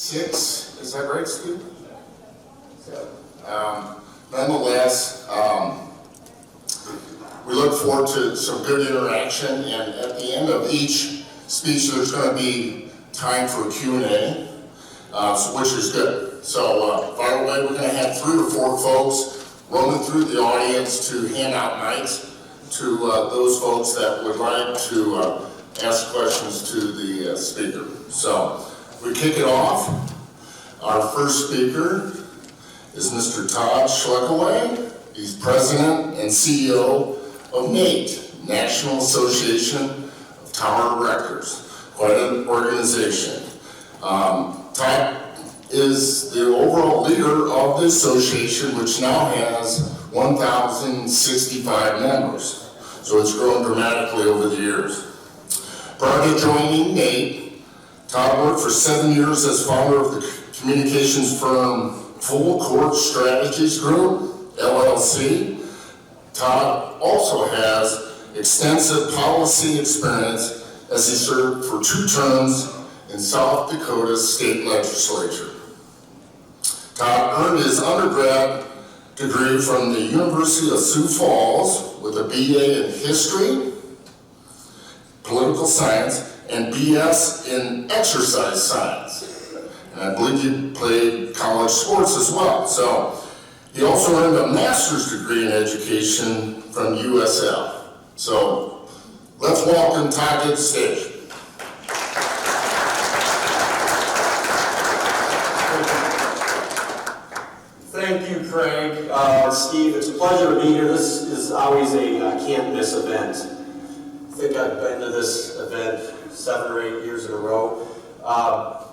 6, is that right, Steve? Nonetheless, we look forward to some good interaction, and at the end of each speech there's going to be time for Q&A, which is good. So by the way, we're going to have 3 or 4 folks roaming through the audience to hand out mics to those folks that would like to ask questions to the speaker. So we kick it off. Our first speaker is Mr. Todd Schlekeway. He's President and CEO of NATE, National Association of Tower Erectors. Quite an organization. Todd is the overall leader of the association, which now has 1,065 members. So it's grown dramatically over the years. Prior to joining NATE, Todd worked for 7 years as founder of the communications firm Full Court Strategies Group, LLC. Todd also has extensive policy experience as he served for 2 terms in South Dakota's state legislature. Todd earned his undergrad degree from the University of Sioux Falls with a BA in History, Political Science, and BS in Exercise Science. And I believe you played college sports as well. So he also earned a master's degree in education from USF. So let's welcome Todd to the stage. Thank you, Craig. Steve, it's a pleasure to be here. This is always a can't miss event. I think I've been to this event 7 or 8 years in a row.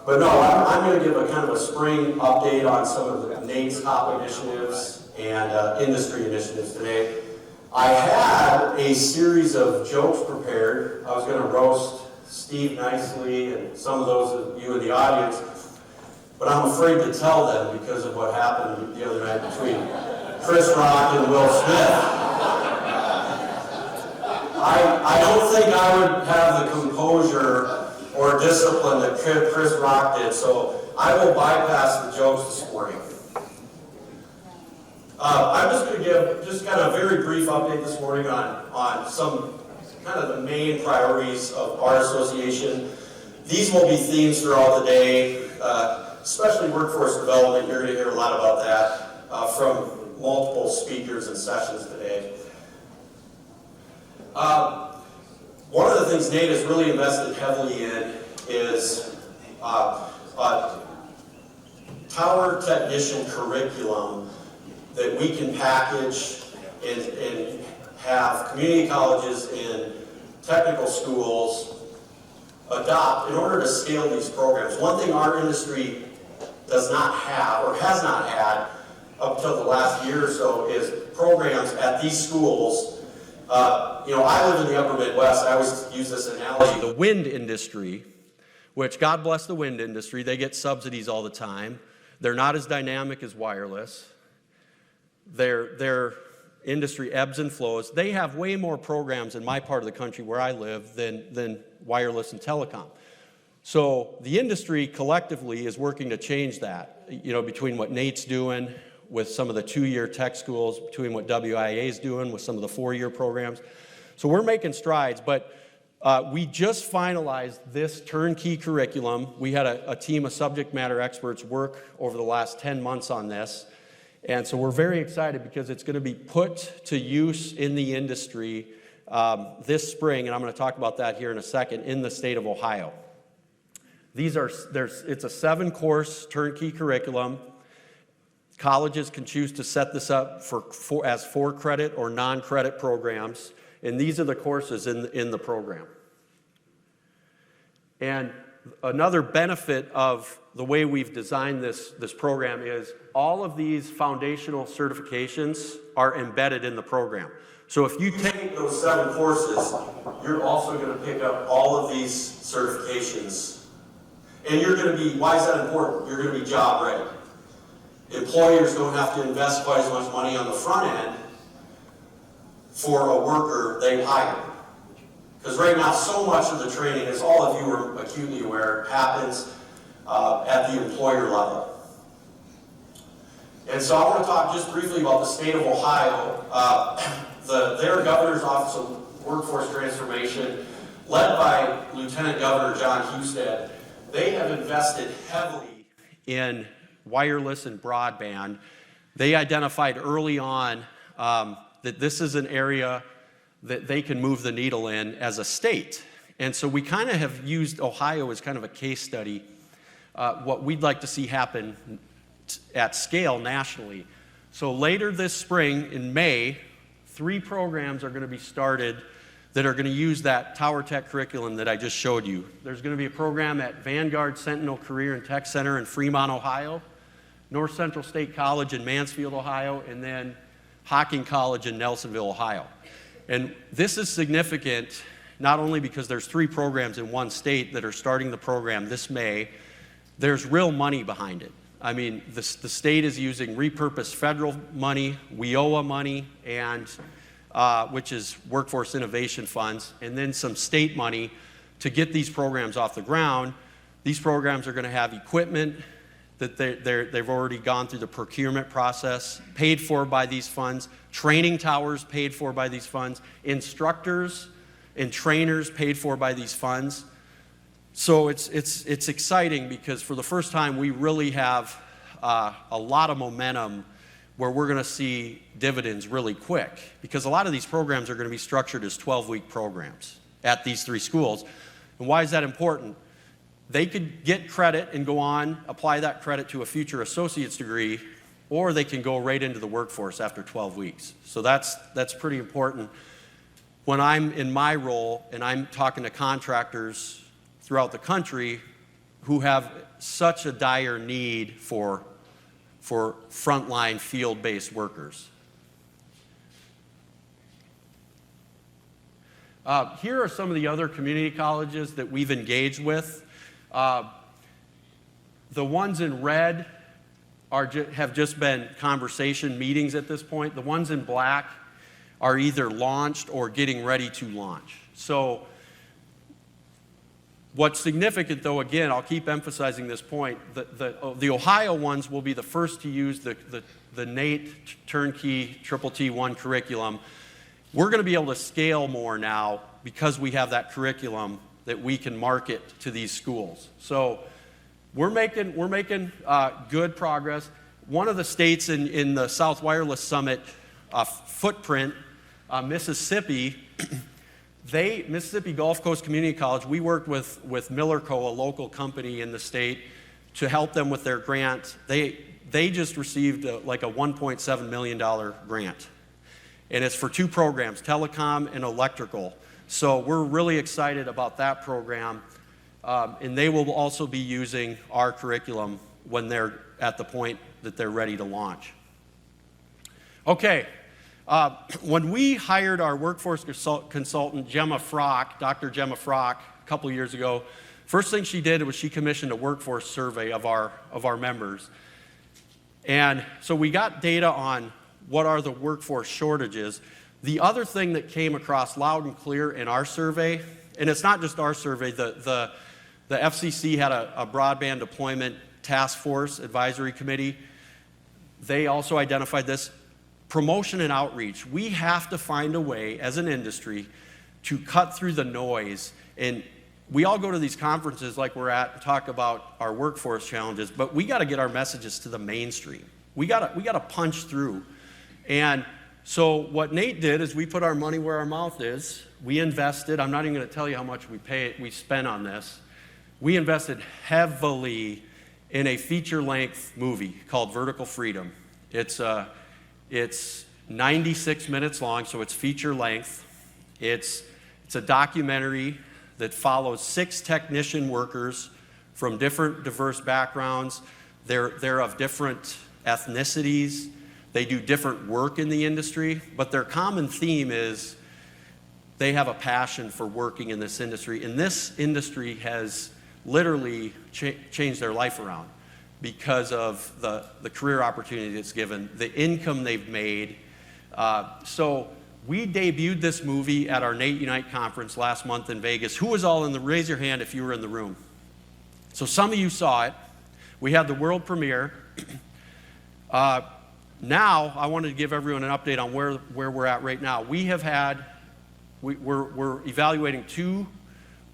But no, I'm going to give a kind of a spring update on some of the NATE's top initiatives and industry initiatives today. I had a series of jokes prepared. I was going to roast Steve nicely and some of those of you in the audience, but I'm afraid to tell them because of what happened the other night between Chris Rock and Will Smith. I don't think I would have the composure or discipline that Chris Rock did, so I will bypass the jokes this morning. I'm just going to give just kind of a very brief update this morning on some kind of the main priorities of our association. These will be themes throughout the day, especially workforce development. You're going to hear a lot about that from multiple speakers and sessions today. One of the things NATE has really invested heavily in is tower technician curriculum that we can package and have community colleges and technical schools adopt in order to scale these programs. One thing our industry does not have or has not had up until the last year or so is programs at these schools. I live in the upper Midwest. I always use this analogy. The wind industry, which God bless the wind industry, they get subsidies all the time. They're not as dynamic as wireless. Their industry ebbs and flows. They have way more programs in my part of the country where I live than wireless and telecom. So the industry collectively is working to change that, between what NATE's doing with some of the 2-year tech schools, between what WIA is doing with some of the 4-year programs. So we're making strides, but we just finalized this turnkey curriculum. We had a team of subject matter experts work over the last 10 months on this. And so we're very excited because it's going to be put to use in the industry this spring, and I'm going to talk about that here in a second, in the state of Ohio. It's a 7-course turnkey curriculum. Colleges can choose to set this up as 4-credit or non-credit programs, and these are the courses in the program. And another benefit of the way we've designed this program is all of these foundational certifications are embedded in the program. So if you take those 7 courses, you're also going to pick up all of these certifications. And you're going to be, why is that important? You're going to be job ready. Employers don't have to invest quite as much money on the front end for a worker they hire. Because right now, so much of the training, as all of you are acutely aware, happens at the employer level. And so I want to talk just briefly about the state of Ohio. Their governor's office of workforce transformation, led by Lieutenant Governor John Husted, they have invested heavily in wireless and broadband. They identified early on that this is an area that they can move the needle in as a state. And so we kind of have used Ohio as kind of a case study, what we'd like to see happen at scale nationally. So later this spring, in May, 3 programs are going to be started that are going to use that Tower Tech curriculum that I just showed you. There's going to be a program at Vanguard Sentinel Career and Tech Center in Fremont, Ohio, North Central State College in Mansfield, Ohio, and then Hocking College in Nelsonville, Ohio. And this is significant not only because there's 3 programs in one state that are starting the program this May, there's real money behind it. I mean, the state is using repurposed federal money, WIOA money, and which is Workforce Innovation Funds, and then some state money to get these programs off the ground. These programs are going to have equipment that they've already gone through the procurement process, paid for by these funds, training towers paid for by these funds, instructors and trainers paid for by these funds. So it's exciting because for the first time we really have a lot of momentum where we're going to see dividends really quick, because a lot of these programs are going to be structured as 12-week programs at these 3 schools. And why is that important? They could get credit and go on, apply that credit to a future associate's degree, or they can go right into the workforce after 12 weeks. So that's pretty important. When I'm in my role and I'm talking to contractors throughout the country who have such a dire need for frontline field-based workers. Here are some of the other community colleges that we've engaged with. The ones in red have just been conversation meetings at this point. The ones in black are either launched or getting ready to launch. So what's significant, though, again, I'll keep emphasizing this point, the Ohio ones will be the first to use the NATE turnkey Triple T1 curriculum. We're going to be able to scale more now because we have that curriculum that we can market to these schools. So we're making good progress. One of the states in the South Wireless Summit footprint, Mississippi, Mississippi Gulf Coast Community College, we worked with Miller Co., a local company in the state, to help them with their grant. They just received like a $1.7 million grant. And it's for 2 programs, telecom and electrical. So we're really excited about that program. And they will also be using our curriculum when they're at the point that they're ready to launch. Okay. When we hired our workforce consultant, Gemma Frock, Dr. Gemma Frock, a couple of years ago, first thing she did was she commissioned a workforce survey of our members. And so we got data on what are the workforce shortages. The other thing that came across loud and clear in our survey, and it's not just our survey, the FCC had a broadband deployment task force advisory committee. They also identified this. Promotion and outreach. We have to find a way as an industry to cut through the noise. And we all go to these conferences like we're at and talk about our workforce challenges, but we got to get our messages to the mainstream. We got to punch through. And so what Nate did is we put our money where our mouth is. We invested. I'm not even going to tell you how much we spent on this. We invested heavily in a feature-length movie called Vertical Freedom. It's 96 minutes long, so it's feature length. It's a documentary that follows 6 technician workers from different diverse backgrounds. They're of different ethnicities. They do different work in the industry, but their common theme is they have a passion for working in this industry. And this industry has literally changed their life around because of the career opportunity it's given, the income they've made. So we debuted this movie at our NATE Unite conference last month in Vegas. Who was all in the, raise your hand if you were in the room. So some of you saw it. We had the world premiere. Now, I wanted to give everyone an update on where we're at right now. We're evaluating 2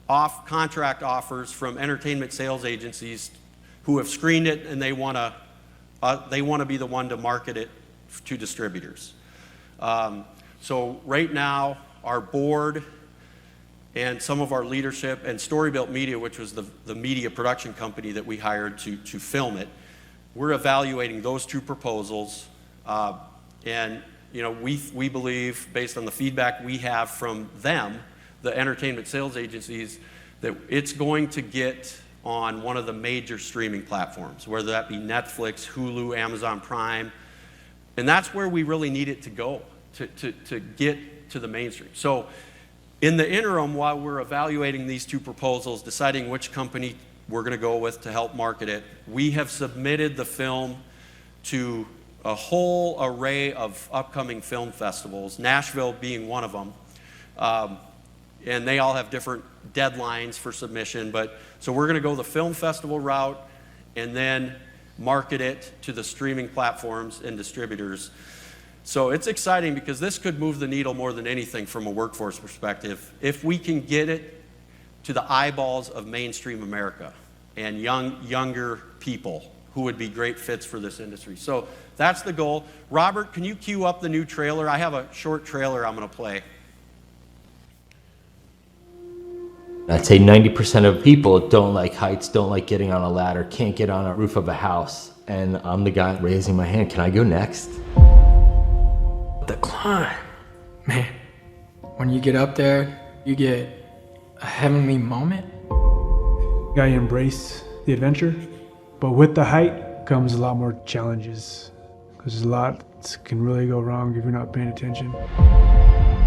contract offers from entertainment sales agencies who have screened it, and they want to be the one to market it to distributors. So right now, our board and some of our leadership and Storybuilt Media, which was the media production company that we hired to film it, we're evaluating those 2 proposals. And we believe, based on the feedback we have from them, the entertainment sales agencies, that it's going to get on one of the major streaming platforms, whether that be Netflix, Hulu, Amazon Prime. And that's where we really need it to go, to get to the mainstream. So in the interim, while we're evaluating these 2 proposals, deciding which company we're going to go with to help market it, we have submitted the film to a whole array of upcoming film festivals, Nashville being one of them. And they all have different deadlines for submission. So we're going to go the film festival route and then market it to the streaming platforms and distributors. So it's exciting because this could move the needle more than anything from a workforce perspective. If we can get it to the eyeballs of mainstream America and younger people who would be great fits for this industry. So that's the goal. Robert, can you cue up the new trailer? I have a short trailer I'm going to play. I'd say 90% of people don't like heights, don't like getting on a ladder, can't get on a roof of a house. And I'm the guy raising my hand. Can I go next? The climb, man. When you get up there, you get a heavenly moment. I embrace the adventure, but with the height comes a lot more challenges because a lot can really go wrong if you're not paying attention.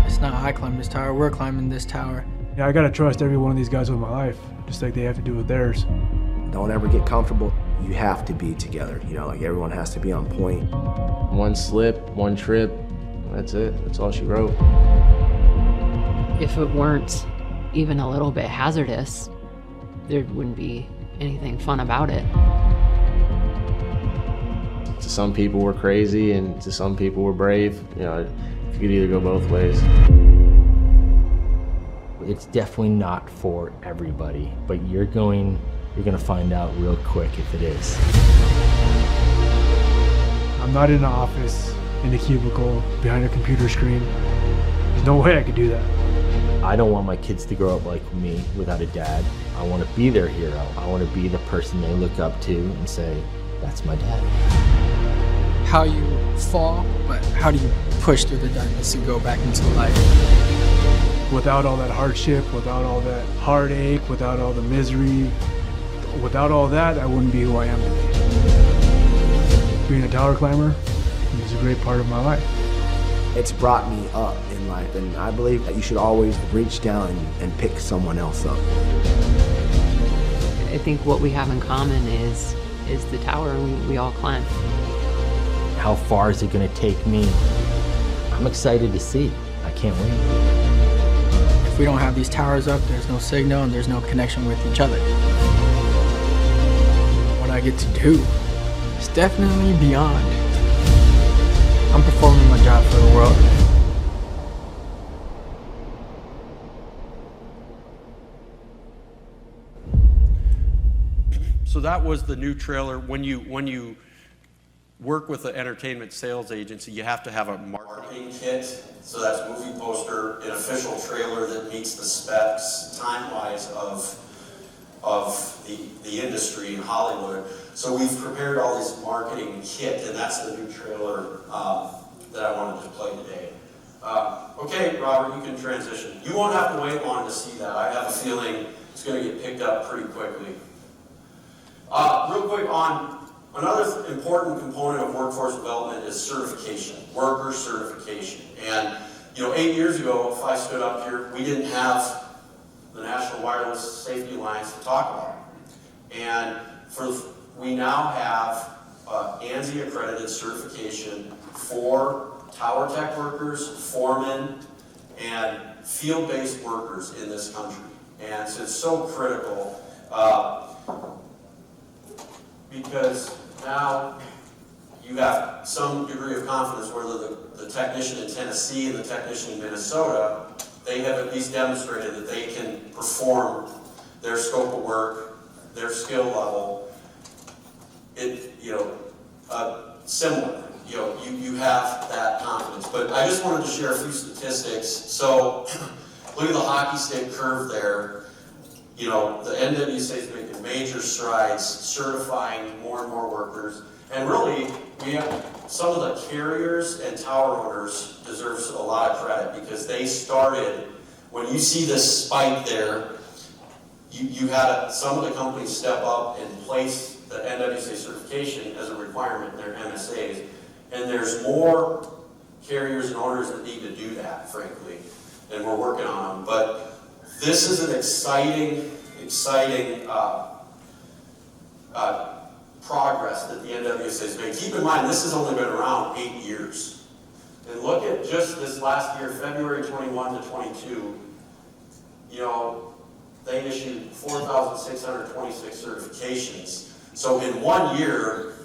It's not I climb this tower, we're climbing this tower. Yeah, I gotta trust every one of these guys with my life, just like they have to do with theirs. Don't ever get comfortable. You have to be together, like everyone has to be on point. One slip, one trip, that's it. That's all she wrote. If it weren't even a little bit hazardous, there wouldn't be anything fun about it. To some people we're crazy and to some people we're brave. You could either go both ways. It's definitely not for everybody, but you're gonna find out real quick if it is. I'm not in an office, in a cubicle, behind a computer screen. There's no way I could do that. I don't want my kids to grow up like me without a dad. I want to be their hero. I want to be the person they look up to and say, that's my dad. How you fall, but how do you push through the darkness and go back into light? Without all that hardship, without all that heartache, without all the misery, without all that, I wouldn't be who I am today. Being a tower climber is a great part of my life. It's brought me up in life, and I believe that you should always reach down and pick someone else up. I think what we have in common is the tower, and we all climb. How far is it going to take me? I'm excited to see. I can't wait. If we don't have these towers up, there's no signal and there's no connection with each other. What I get to do is definitely beyond. I'm performing my job for the world. So that was the new trailer. When you work with an entertainment sales agency, you have to have a marketing kit. So that's movie poster, an official trailer that meets the specs time-wise of the industry in Hollywood. So we've prepared all this marketing kit, and that's the new trailer that I wanted to play today. Okay, Robert, you can transition. You won't have to wait long to see that. I have a feeling it's going to get picked up pretty quickly. Real quick on another important component of workforce development is certification, worker certification. And 8 years ago, if I stood up here, we didn't have the National Wireless Safety Alliance to talk about. And we now have ANSI accredited certification for tower tech workers, foremen, and field-based workers in this country. And so it's so critical. because now you have some degree of confidence whether the technician in Tennessee and the technician in Minnesota, they have at least demonstrated that they can perform their scope of work, their skill level, similar. You have that confidence. But I just wanted to share a few statistics. So look at the hockey stick curve there. The NWSA is making major strides, certifying more and more workers. And really, we have some of the carriers and tower owners deserve a lot of credit because they started, when you see this spike there, you had some of the companies step up and place the NWSA certification as a requirement in their MSAs. And there's more carriers and owners that need to do that, frankly, and we're working on them. But this is an exciting progress that the NWSA has made. Keep in mind, this has only been around 8 years. And look at just this last year, February 21 to 22, they issued 4,626 certifications. So in 1 year,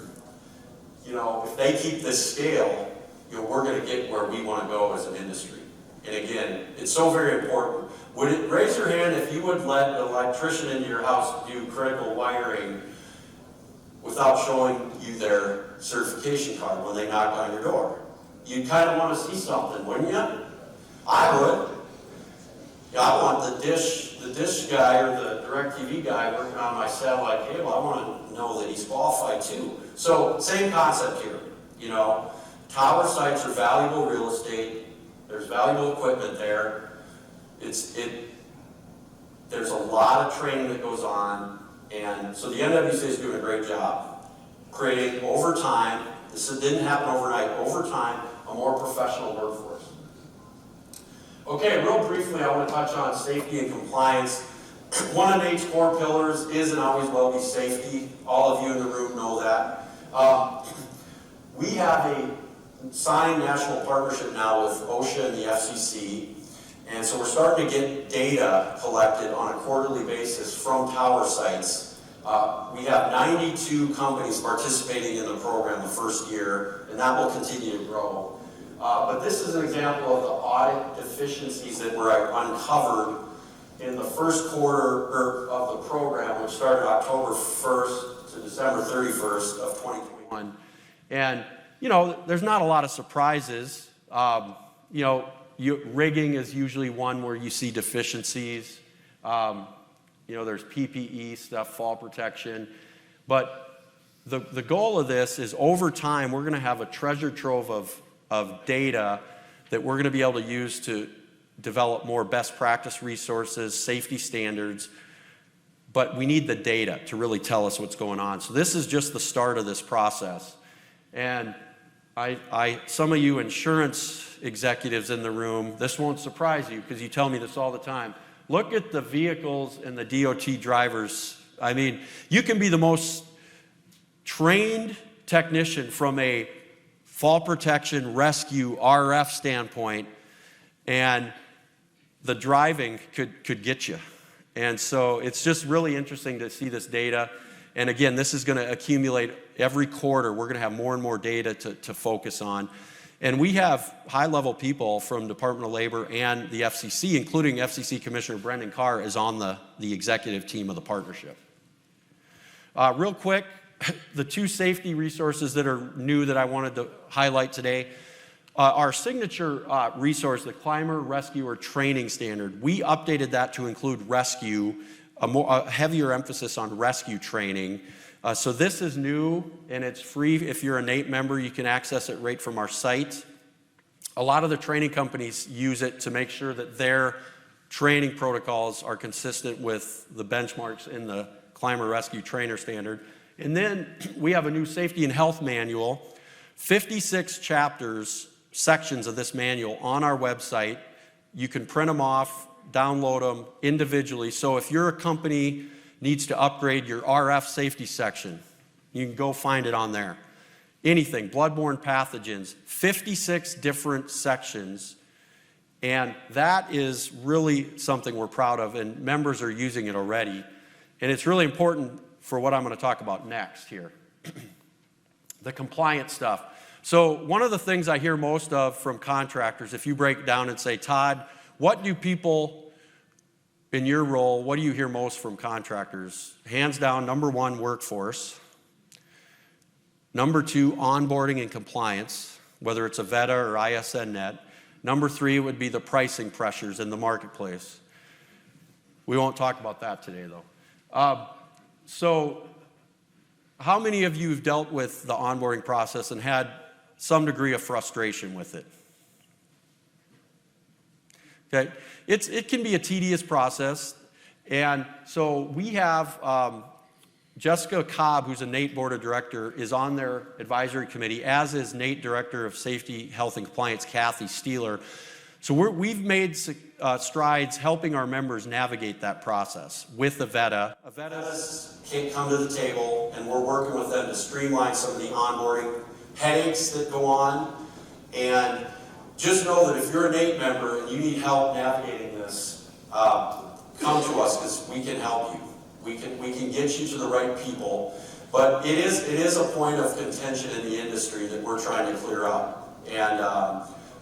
if they keep this scale, we're going to get where we want to go as an industry. And again, it's so very important. Raise your hand if you would let an electrician into your house do critical wiring without showing you their certification card when they knock on your door. You'd kind of want to see something, wouldn't you? I would. I want the dish guy or the DirecTV guy working on my satellite cable. I want to know that he's qualified too. So same concept here. Tower sites are valuable real estate. There's valuable equipment there. There's a lot of training that goes on, and so the NWCA is doing a great job creating over time. This didn't happen overnight. Over time, a more professional workforce. Okay, real briefly, I want to touch on safety and compliance. One of NATE's core pillars is and always will be safety. All of you in the room know that. We have a signed national partnership now with OSHA and the FCC, and so we're starting to get data collected on a quarterly basis from tower sites. We have 92 companies participating in the program the first year, and that will continue to grow. But this is an example of the audit deficiencies that were uncovered in the first quarter of the program, which started October 1st to December 31st of 2021. And, there's not a lot of surprises. Rigging is usually one where you see deficiencies. There's PPE stuff, fall protection. But the goal of this is over time, we're going to have a treasure trove of data that we're going to be able to use to develop more best practice resources, safety standards, but we need the data to really tell us what's going on. So this is just the start of this process. And some of you insurance executives in the room, this won't surprise you because you tell me this all the time. Look at the vehicles and the DOT drivers. I mean, you can be the most trained technician from a fall protection, rescue, RF standpoint, and the driving could get you. And so it's just really interesting to see this data. And again, this is going to accumulate every quarter. We're going to have more and more data to focus on. And we have high-level people from Department of Labor and the FCC, including FCC Commissioner Brendan Carr is on the executive team of the partnership. Real quick, the two safety resources that are new that I wanted to highlight today. Our signature resource, the Climber Rescuer Training Standard, we updated that to include rescue, a heavier emphasis on rescue training. So this is new and it's free. If you're a NATE member, you can access it right from our site. A lot of the training companies use it to make sure that their training protocols are consistent with the benchmarks in the Climber Rescue Trainer Standard. And then we have a new safety and health manual, 56 chapters, sections of this manual on our website. You can print them off, download them individually. So if your company needs to upgrade your RF safety section, you can go find it on there. Anything, bloodborne pathogens, 56 different sections. And that is really something we're proud of, and members are using it already. And it's really important for what I'm going to talk about next here. The compliance stuff. So one of the things I hear most of from contractors, if you break down and say, Todd, what do people in your role, what do you hear most from contractors? Hands down, number one, workforce. Number two, onboarding and compliance, whether it's a VETA or ISNnet. Number three would be the pricing pressures in the marketplace. We won't talk about that today, though. So how many of you have dealt with the onboarding process and had some degree of frustration with it? Okay, it can be a tedious process, and so we have Jessica Cobb, who's a NATE Board of Director, is on their advisory committee, as is NATE Director of Safety, Health, and Compliance, Kathy Steeler. So we've made strides helping our members navigate that process with the VETA. VETAs can't come to the table, and we're working with them to streamline some of the onboarding headaches that go on. And just know that if you're a NATE member and you need help navigating this, come to us because we can help you. We can get you to the right people. But it is a point of contention in the industry that we're trying to clear up. And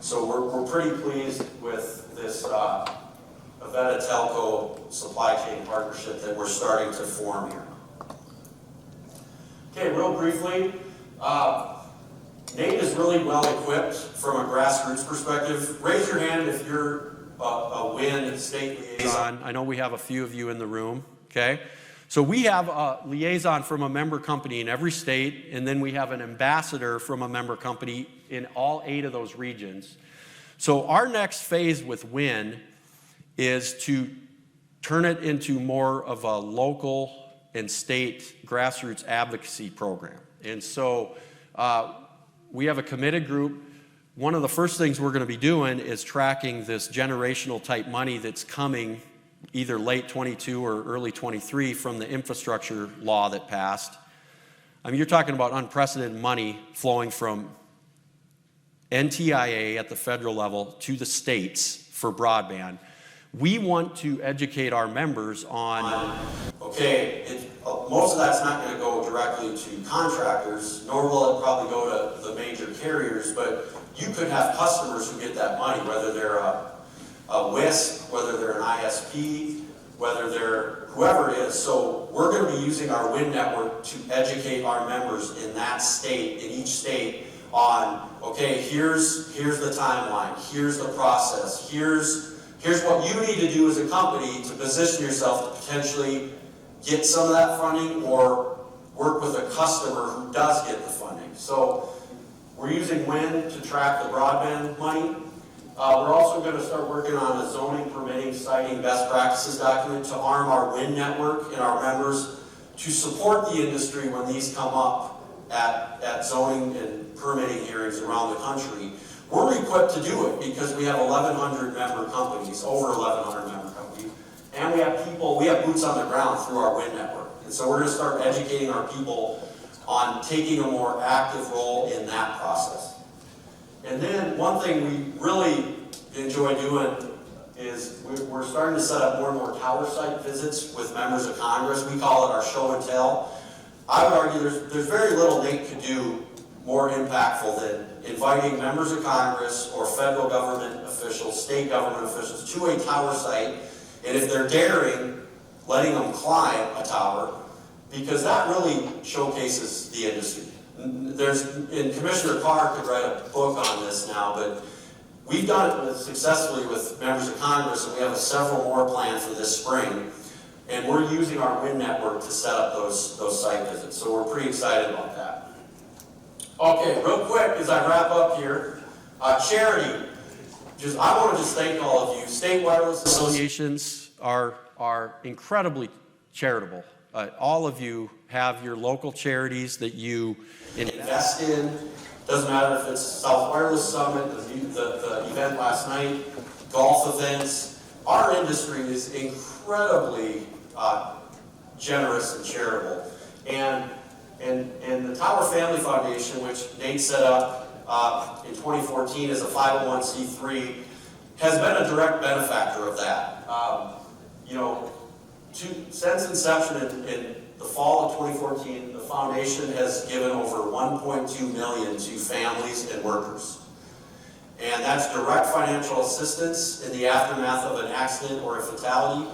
so we're pretty pleased with this VETA Telco supply chain partnership that we're starting to form here. Okay, real briefly, NATE is really well equipped from a grassroots perspective. Raise your hand if you're a WIN state liaison. I know we have a few of you in the room, okay? So we have a liaison from a member company in every state, and then we have an ambassador from a member company in all 8 of those regions. So our next phase with WIN is to turn it into more of a local and state grassroots advocacy program. And so we have a committed group. One of the first things we're going to be doing is tracking this generational type money that's coming either late 22 or early 23 from the infrastructure law that passed. I mean, you're talking about unprecedented money flowing from NTIA at the federal level to the states for broadband. We want to educate our members on, okay, most of that's not going to go directly to contractors, nor will it probably go to the major carriers, but you could have customers who get that money, whether they're a WISP, whether they're an ISP, whether they're whoever it is. So we're going to be using our WIN network to educate our members in that state, in each state, on, okay, here's the timeline, here's the process, here's what you need to do as a company to position yourself to potentially get some of that funding or work with a customer who does get the funding. So we're using WIN to track the broadband money. We're also going to start working on a zoning, permitting, citing best practices document to arm our WIN network and our members to support the industry when these come up at zoning and permitting hearings around the country. We're equipped to do it because we have 1,100 member companies, over 1,100 member companies, and we have boots on the ground through our WIN network. And so we're going to start educating our people on taking a more active role in that process. And then one thing we really enjoy doing is we're starting to set up more and more tower site visits with members of Congress. We call it our show and tell. I would argue there's very little NATE could do more impactful than inviting members of Congress or federal government officials, state government officials to a tower site, and if they're daring, letting them climb a tower, because that really showcases the industry. And Commissioner Carr could write a book on this now, but we've done it successfully with members of Congress, and we have several more planned for this spring. And we're using our WIN network to set up those site visits. So we're pretty excited about that. Okay, real quick as I wrap up here, charity. I want to just thank all of you. State wireless associations are incredibly charitable. All of you have your local charities that you invest in. Doesn't matter if it's South Wireless Summit, the event last night, golf events. Our industry is incredibly generous and charitable. And the Tower Family Foundation, which Nate set up in 2014 as a 501c3, has been a direct benefactor of that. Since inception in the fall of 2014, the foundation has given over $1.2 million to families and workers. And that's direct financial assistance in the aftermath of an accident or a fatality,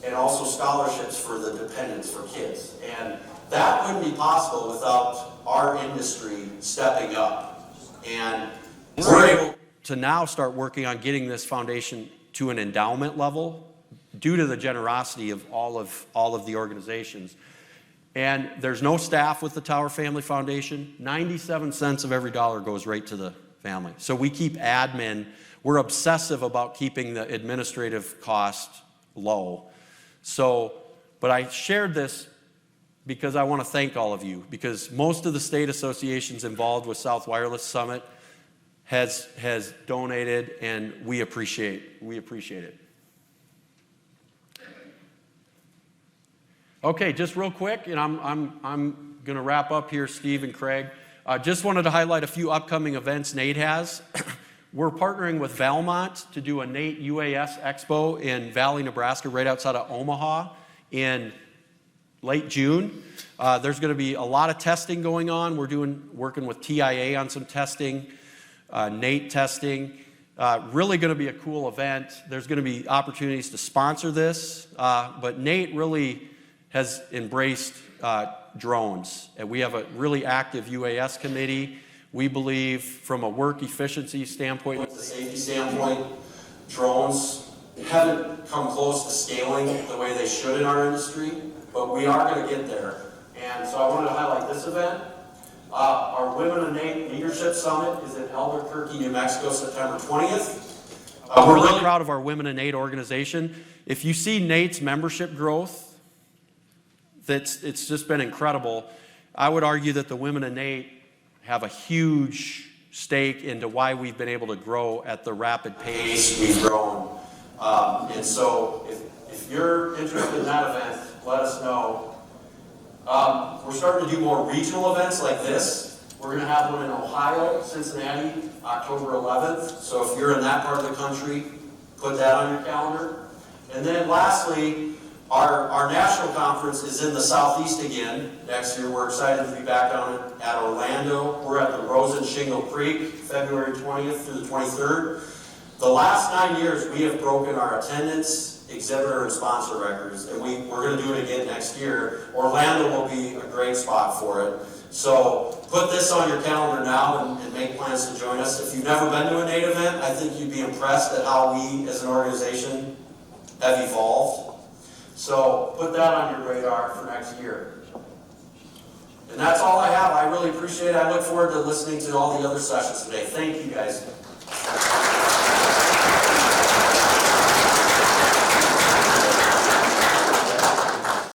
and also scholarships for the dependents, for kids. And that wouldn't be possible without our industry stepping up. And we're able to now start working on getting this foundation to an endowment level due to the generosity of all of the organizations. And there's no staff with the Tower Family Foundation. 97 cents of every dollar goes right to the family. So we keep admin. We're obsessive about keeping the administrative cost low. So, but I shared this because I want to thank all of you, because most of the state associations involved with South Wireless Summit has donated, and we appreciate it. Okay, just real quick, and I'm going to wrap up here, Steve and Craig. Just wanted to highlight a few upcoming events NATE has. We're partnering with Valmont to do a NATE UAS Expo in Valley, Nebraska, right outside of Omaha in late June. There's going to be a lot of testing going on. We're working with TIA on some testing, NATE testing. Really going to be a cool event. There's going to be opportunities to sponsor this, but NATE really has embraced drones, and we have a really active UAS committee. We believe from a work efficiency standpoint, with the safety standpoint, drones haven't come close to scaling the way they should in our industry, but we are going to get there. And so I wanted to highlight this event. Our Women in NATE Leadership Summit is in Albuquerque, New Mexico, September 20th. We're really proud of our Women in NATE organization. If you see NATE's membership growth, it's just been incredible. I would argue that the women in NATE have a huge stake into why we've been able to grow at the rapid pace we've grown. And so if you're interested in that event, let us know. We're starting to do more regional events like this. We're going to have one in Ohio, Cincinnati, October 11th. So if you're in that part of the country, put that on your calendar. And then lastly, our national conference is in the Southeast again next year. We're excited to be back down at Orlando. We're at the Rose and Shingle Creek, February 20th through the 23rd. The last 9 years, we have broken our attendance, exhibitor, and sponsor records, and we're going to do it again next year. Orlando will be a great spot for it. So put this on your calendar now and make plans to join us. If you've never been to a NATE event, I think you'd be impressed at how we, as an organization, have evolved. So put that on your radar for next year. And that's all I have. I really appreciate it. I look forward to listening to all the other sessions today. Thank you, guys.